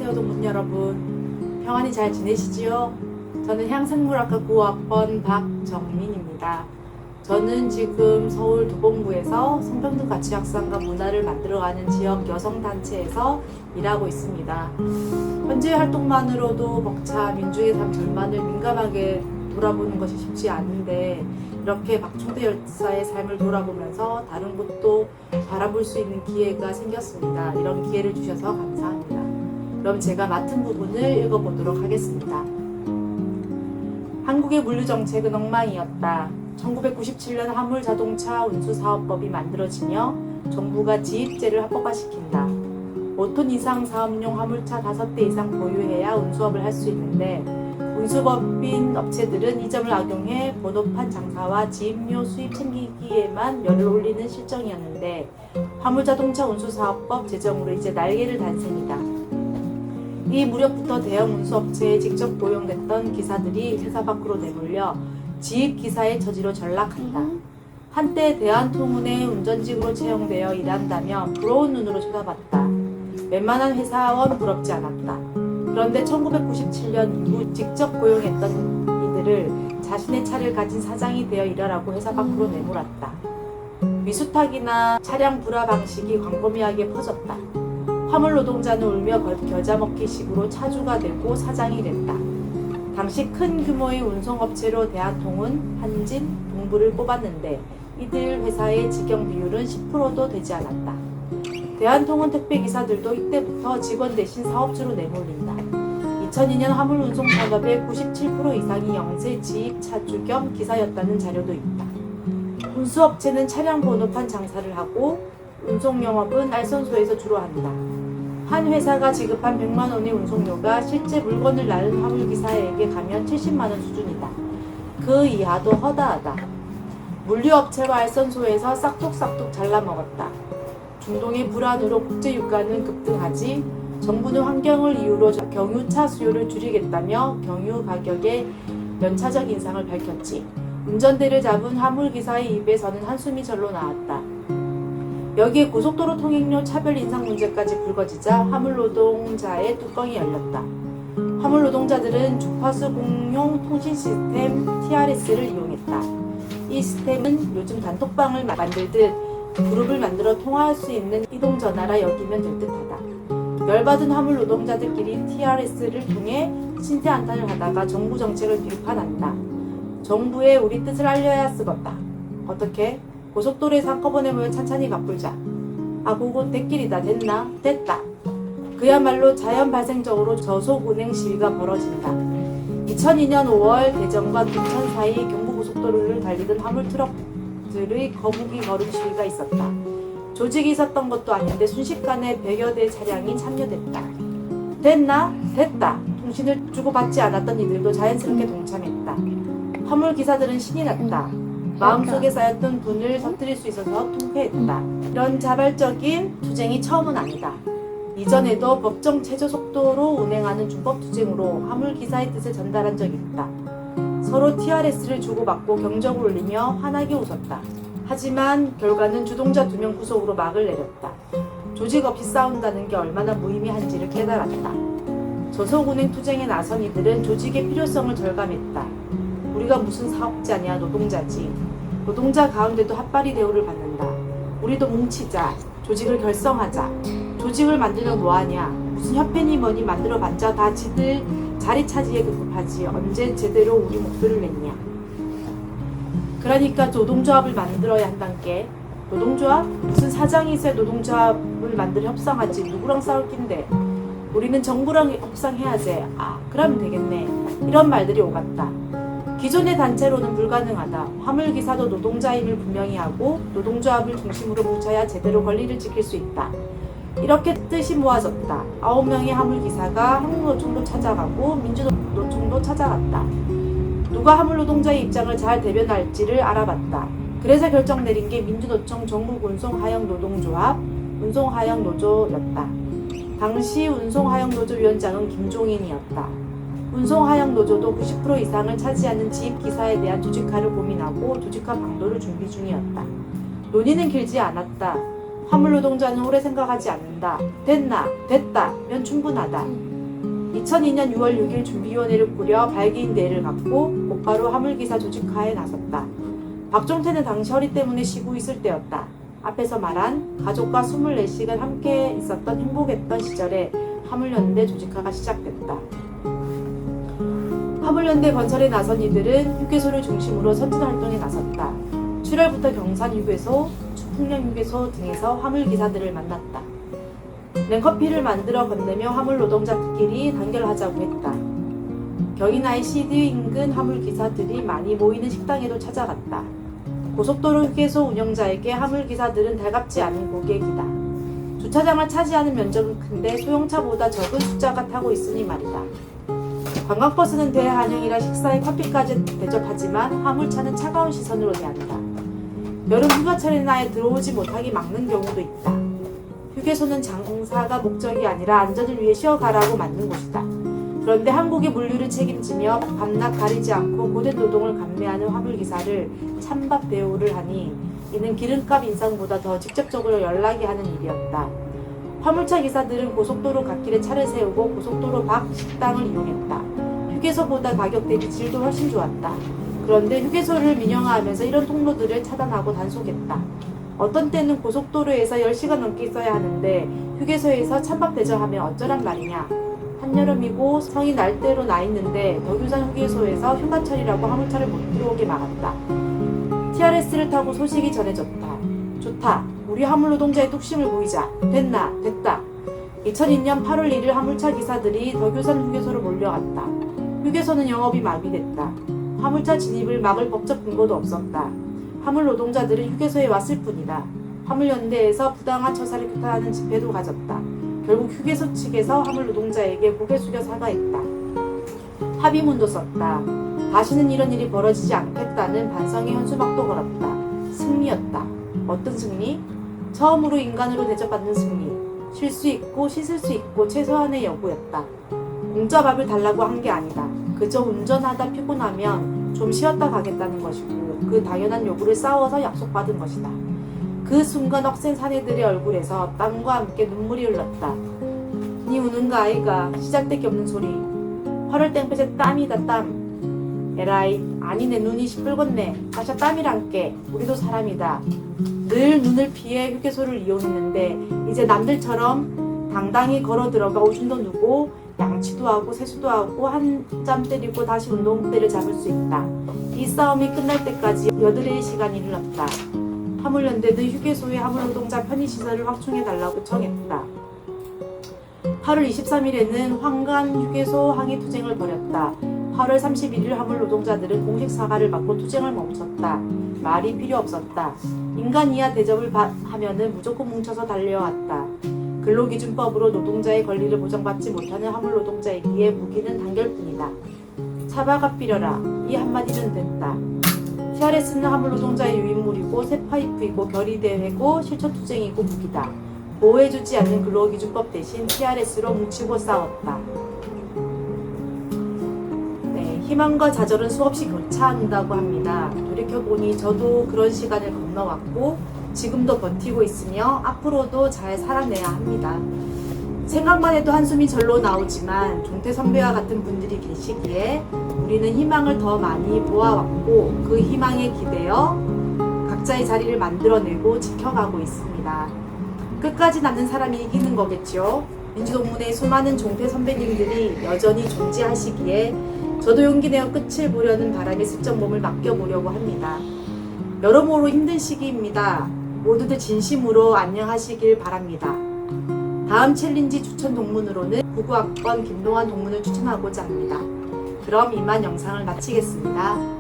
안녕하세요 동문 여러분, 평안히 잘 지내시지요? 저는 향생물학과 9학번 박정민입니다. 저는 지금 서울 도봉구에서 성평등 가치 확산과 문화를 만들어가는 지역 여성단체에서 일하고 있습니다. 현재 활동만으로도 벅차 민주의 삶 절반을 민감하게 돌아보는 것이 쉽지 않은데, 이렇게 박충대 열사의 삶을 돌아보면서 다른 곳도 바라볼 수 있는 기회가 생겼습니다. 이런 기회를 주셔서 감사합니다. 그럼 제가 맡은 부분을 읽어보도록 하겠습니다. 한국의 물류정책은 엉망이었다. 1997년 화물자동차 운수사업법이 만들어지며 정부가 지입제를 합법화시킨다. 5톤 이상 사업용 화물차 5대 이상 보유해야 운수업을 할 수 있는데, 운수법인 업체들은 이 점을 악용해 번호판 장사와 지입료 수입 챙기기에만 열을 올리는 실정이었는데, 화물자동차 운수사업법 제정으로 이제 날개를 단 셈이다. 이 무렵부터 대형 운수업체에 직접 고용됐던 기사들이 회사 밖으로 내몰려 지입기사의 처지로 전락한다. 한때 대한통운의 운전직으로 채용되어 일한다며 부러운 눈으로 쳐다봤다. 웬만한 회사원 부럽지 않았다. 그런데 1997년 이후 직접 고용했던 이들을 자신의 차를 가진 사장이 되어 일하라고 회사 밖으로 내몰았다. 미수탁이나 차량 불화 방식이 광범위하게 퍼졌다. 화물 노동자는 울며 겨자 먹기 식으로 차주가 되고 사장이 됐다. 당시 큰 규모의 운송업체로 대한통운, 한진, 동부를 뽑았는데 이들 회사의 직영 비율은 10%도 되지 않았다. 대한통운 택배기사들도 이때부터 직원 대신 사업주로 내몰린다. 2002년 화물 운송 산업의 97% 이상이 영세 지입 차주 겸 기사였다는 자료도 있다. 운수업체는 차량 번호판 장사를 하고 운송 영업은 알선소에서 주로 한다. 한 회사가 지급한 100만 원의 운송료가 실제 물건을 나른 화물기사에게 가면 70만 원 수준이다. 그 이하도 허다하다. 물류업체와 알선소에서 싹둑싹둑 잘라먹었다. 중동의 불안으로 국제유가는 급등하지, 정부는 환경을 이유로 경유차 수요를 줄이겠다며 경유 가격의 연차적 인상을 밝혔지. 운전대를 잡은 화물기사의 입에서는 한숨이 절로 나왔다. 여기에 고속도로 통행료 차별 인상 문제까지 불거지자 화물노동자의 뚜껑이 열렸다. 화물노동자들은 주파수 공용 통신 시스템 TRS를 이용했다. 이 시스템은 요즘 단톡방을 만들듯 그룹을 만들어 통화할 수 있는 이동전화라 여기면 될 듯하다. 열받은 화물노동자들끼리 TRS를 통해 신세 한탄을 하다가 정부 정책을 비판한다. 정부에 우리 뜻을 알려야 쓰겄다. 어떻게? 고속도로에서 한꺼번에 모여 찬찬히 가풀자. 아, 그거 대길이다. 됐나? 됐다. 그야말로 자연 발생적으로 저속 운행 시위가 벌어진다. 2002년 5월 대전과 부천 사이 경부고속도로를 달리던 화물 트럭들의 거북이 걸음 시위가 있었다. 조직이 있었던 것도 아닌데 순식간에 100여 대 차량이 참여됐다. 됐나? 됐다. 통신을 주고받지 않았던 이들도 자연스럽게 동참했다. 화물 기사들은 신이 났다. 마음속에 쌓였던 분을 터뜨릴 수 있어서 통쾌했다. 이런 자발적인 투쟁이 처음은 아니다. 이전에도 법정 최저 속도로 운행하는 준법 투쟁으로 화물 기사의 뜻을 전달한 적이 있다. 서로 TRS를 주고받고 경적을 울리며 환하게 웃었다. 하지만 결과는 주동자 2명 구속으로 막을 내렸다. 조직 없이 싸운다는 게 얼마나 무의미한지를 깨달았다. 저속 운행 투쟁에 나선 이들은 조직의 필요성을 절감했다. 우리가 무슨 사업자냐, 노동자지. 노동자 가운데도 핫바리 대우를 받는다. 우리도 뭉치자. 조직을 결성하자. 조직을 만들면 뭐하냐. 무슨 협회니 뭐니 만들어봤자 다 지들 자리 차지에 급급하지. 언제 제대로 우리 목소리를 냈냐. 그러니까 노동조합을 만들어야 한단께. 노동조합? 무슨 사장이 있어야 노동조합을 만들어 협상하지. 누구랑 싸울 낀데. 우리는 정부랑 협상해야지. 아, 그러면 되겠네. 이런 말들이 오갔다. 기존의 단체로는 불가능하다. 화물기사도 노동자임을 분명히 하고 노동조합을 중심으로 뭉쳐야 제대로 권리를 지킬 수 있다. 이렇게 뜻이 모아졌다. 9명의 화물기사가 한국노총도 찾아가고 민주노총도 찾아갔다. 누가 화물노동자의 입장을 잘 대변할지를 알아봤다. 그래서 결정 내린 게 민주노총 전국운송하영노동조합 운송하영노조였다. 당시 운송하영노조위원장은 김종인이었다. 운송하영노조도 90% 이상을 차지하는 지입기사에 대한 조직화를 고민하고 조직화 방도를 준비 중이었다. 논의는 길지 않았다. 화물노동자는 오래 생각하지 않는다. 됐나? 됐다. 면 충분하다. 2002년 6월 6일 준비위원회를 꾸려 발기인 대회를 갖고 곧바로 화물기사 조직화에 나섰다. 박종태는 당시 허리 때문에 쉬고 있을 때였다. 앞에서 말한 가족과 24시간 함께 있었던 행복했던 시절에 화물연대 조직화가 시작됐다. 화물연대 건설에 나선 이들은 휴게소를 중심으로 선진활동에 나섰다. 출혈부터 경산휴게소, 풍령휴게소 등에서 화물기사들을 만났다. 냉커피를 만들어 건네며 화물 노동자들끼리 단결하자고 했다. 경인아이 CD 인근 화물기사들이 많이 모이는 식당에도 찾아갔다. 고속도로 휴게소 운영자에게 화물기사들은 달갑지 않은 고객이다. 주차장을 차지하는 면적은 큰데 소형차보다 적은 숫자가 타고 있으니 말이다. 관광버스는 대환영이라 식사에 커피까지 대접하지만 화물차는 차가운 시선으로 대한다. 여름 휴가철이나 들어오지 못하게 막는 경우도 있다. 휴게소는 장사가 목적이 아니라 안전을 위해 쉬어가라고 만든 곳이다. 그런데 한국의 물류를 책임지며 밤낮 가리지 않고 고된 노동을 감내하는 화물기사를 찬밥 대우를 하니 이는 기름값 인상보다 더 직접적으로 연락이 하는 일이었다. 화물차 기사들은 고속도로 갓길에 차를 세우고 고속도로 밖 식당을 이용했다. 휴게소보다 가격 대비 질도 훨씬 좋았다. 그런데 휴게소를 민영화하면서 이런 통로들을 차단하고 단속했다. 어떤 때는 고속도로에서 10시간 넘게 있어야 하는데 휴게소에서 찬밥 대접하면 어쩌란 말이냐. 한여름이고 성이 날대로 나 있는데 덕유산 휴게소에서 휴가철이라고 화물차를 못 들어오게 막았다. TRS를 타고 소식이 전해졌다. 좋다. 우리 화물 노동자의 뚝심을 보이자. 됐다. 2002년 8월 1일 화물차 기사들이 덕유산 휴게소로 몰려갔다. 휴게소는 영업이 마비됐다. 화물차 진입을 막을 법적 근거도 없었다. 화물 노동자들은 휴게소에 왔을 뿐이다. 화물연대에서 부당한 처사를 규탄하는 집회도 가졌다. 결국 휴게소 측에서 화물 노동자에게 고개 숙여 사과했다. 합의문도 썼다. 다시는 이런 일이 벌어지지 않겠다는 반성의 현수막도 걸었다. 승리였다. 어떤 승리? 처음으로 인간으로 대접받는 승리. 쉴 수 있고 씻을 수 있고 최소한의 여부였다. 공짜 밥을 달라고 한 게 아니다. 그저 운전하다 피곤하면 좀 쉬었다 가겠다는 것이고 그 당연한 요구를 싸워서 약속받은 것이다. 그 순간 억센 사내들의 얼굴에서 땀과 함께 눈물이 흘렀다. 니 우는가 아이가 시잘데기 없는 소리. 8월 땡볕에 땀이다 땀. 에라이 아니네 눈이 시뻘겋네. 다시 땀이란께. 우리도 사람이다. 늘 눈을 피해 휴게소를 이용했는데 이제 남들처럼 당당히 걸어 들어가 오줌도 누고 양치도 하고 세수도 하고 한짬 때리고 다시 운동대를 잡을 수 있다. 이 싸움이 끝날 때까지 8일의 시간이 흘렀다. 화물연대는 휴게소의 화물노동자 편의시설을 확충해달라고 청했다. 8월 23일에는 황간 휴게소 항의 투쟁을 벌였다. 8월 31일 화물노동자들은 공식 사과를 받고 투쟁을 멈췄다. 말이 필요 없었다. 인간 이하 대접을 하면은 무조건 뭉쳐서 달려왔다. 근로기준법으로 노동자의 권리를 보장받지 못하는 화물노동자에게 무기는 단결뿐이다. 차바가 삐려라. 이 한마디는 된다. TRS는 화물노동자의 유인물이고 쇠파이프이고 결의대회고 실천투쟁이고 무기다. 보호해주지 않는 근로기준법 대신 TRS로 뭉치고 싸웠다. 네, 희망과 좌절은 수없이 교차한다고 합니다. 돌이켜보니 저도 그런 시간을 건너왔고 지금도 버티고 있으며 앞으로도 잘 살아내야 합니다. 생각만 해도 한숨이 절로 나오지만 종태 선배와 같은 분들이 계시기에 우리는 희망을 더 많이 보아왔고 그 희망에 기대어 각자의 자리를 만들어내고 지켜가고 있습니다. 끝까지 남는 사람이 이기는 거겠죠. 민주동문의 수많은 종태 선배님들이 여전히 존재하시기에 저도 용기 내어 끝을 보려는 바람에 슬쩍 몸을 맡겨보려고 합니다. 여러모로 힘든 시기입니다. 모두들 진심으로 안녕하시길 바랍니다. 다음 챌린지 추천 동문으로는 99학번 김동환 동문을 추천하고자 합니다. 그럼 이만 영상을 마치겠습니다.